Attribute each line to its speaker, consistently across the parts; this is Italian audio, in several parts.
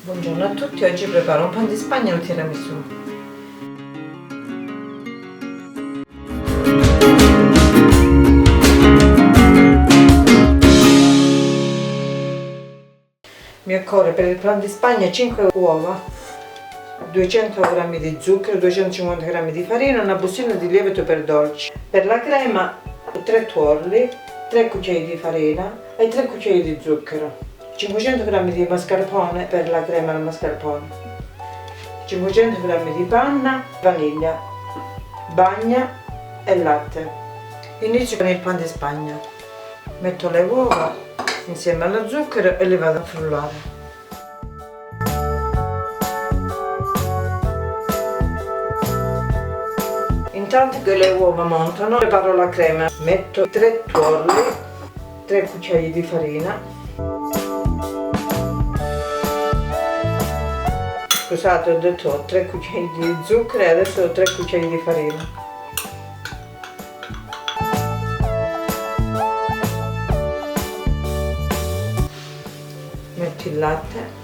Speaker 1: Buongiorno a tutti, oggi preparo un pan di Spagna al tiramisù. Mi occorre per il pan di Spagna 5 uova, 200 g di zucchero, 250 g di farina, una bustina di lievito per dolci. Per la crema 3 tuorli, 3 cucchiai di farina e 3 cucchiai di zucchero. 500 g di mascarpone per la crema al mascarpone, 500 g di panna, vaniglia, bagna e latte. Inizio con il pan di Spagna. Metto le uova insieme allo zucchero e le vado a frullare. Intanto che le uova montano, preparo la crema. Metto 3 tuorli, 3 cucchiai di farina. Scusate, ho detto 3 cucchiai di zucchero e adesso 3 cucchiai di farina. Metto il latte.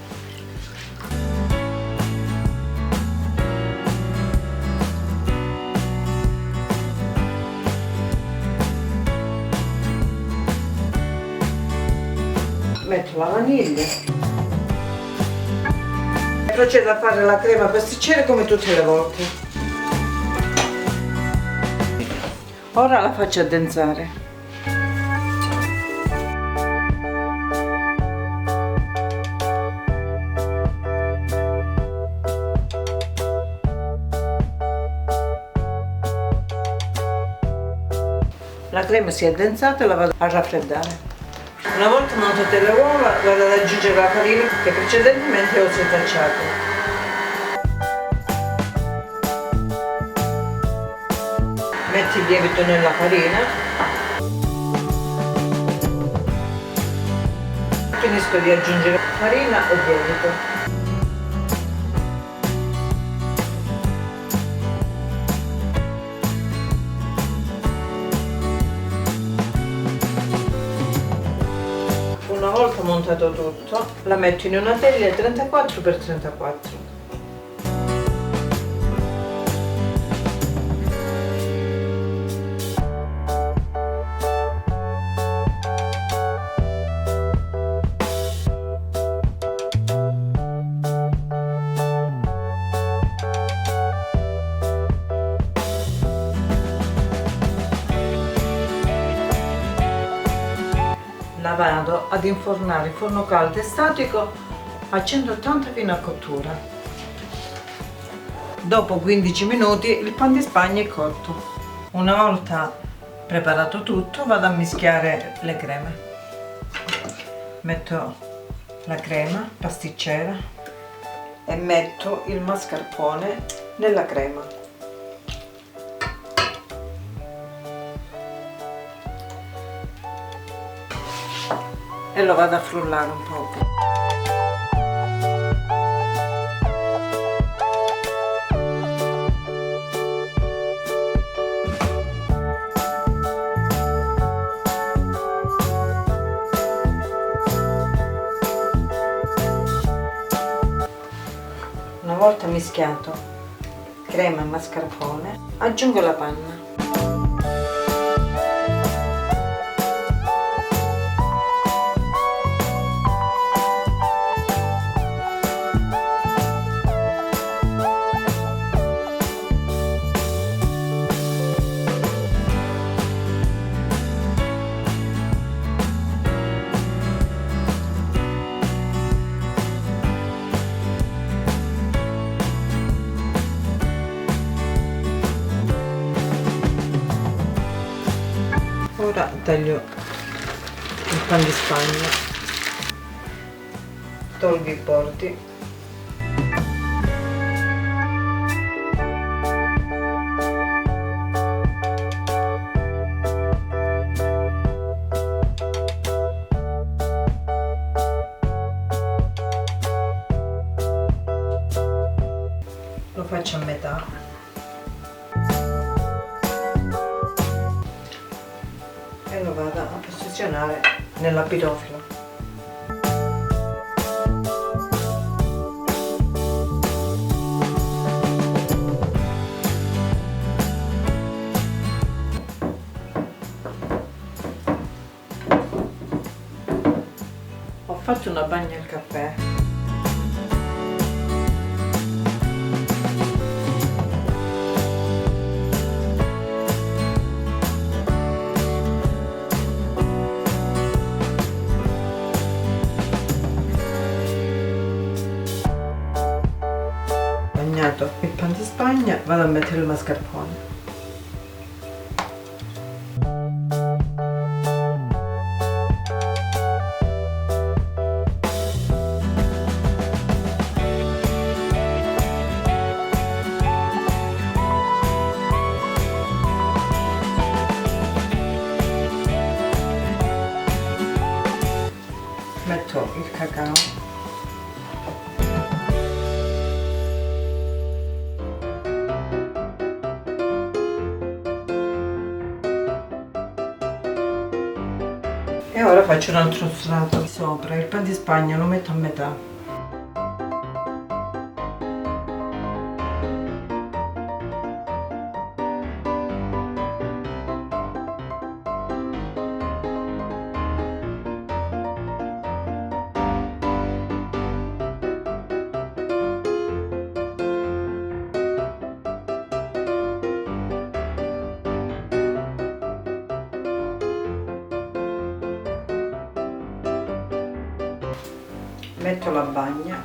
Speaker 1: Metto la vaniglia. Procedo a fare la crema pasticcera come tutte le volte. Ora la faccio addensare. La crema si è addensata e la vado a raffreddare. Una volta montate le uova, vado ad aggiungere la farina che precedentemente ho setacciato. Metti il lievito nella farina. Finisco di aggiungere farina e lievito. Una volta montato tutto, la metto in una teglia 34x34. La vado ad infornare in forno caldo e statico a 180 fino a cottura. Dopo 15 minuti il pan di Spagna è cotto. Una volta preparato tutto, vado a mischiare le creme. Metto la crema pasticcera e metto il mascarpone nella crema. E lo vado a frullare un po'. Una volta mischiato crema e mascarpone, aggiungo la panna. Ora taglio il pan di Spagna, tolgo i bordi, lo faccio a metà. E lo vado a posizionare nella pirofila. fatto una bagna al caffè. Bagnato il pan di Spagna, vado a mettere il mascarpone. Metto il cacao. E ora faccio un altro strato sopra. Il pan di Spagna lo metto a metà. Metto la bagna.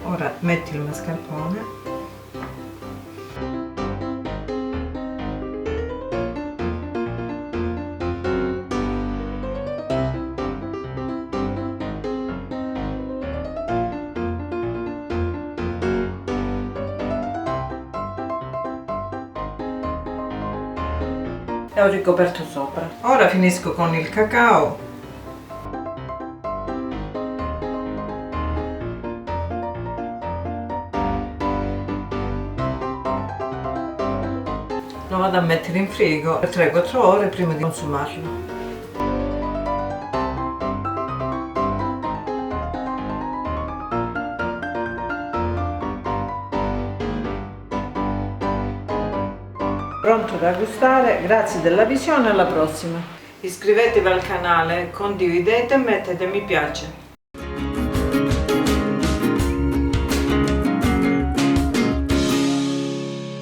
Speaker 1: Ora metti il mascarpone. E ho ricoperto sopra. Ora finisco con il cacao. Lo vado a mettere in frigo per 3-4 ore prima di consumarlo. Pronto da gustare, grazie della visione, alla prossima. Iscrivetevi al canale, condividete e mettete mi piace.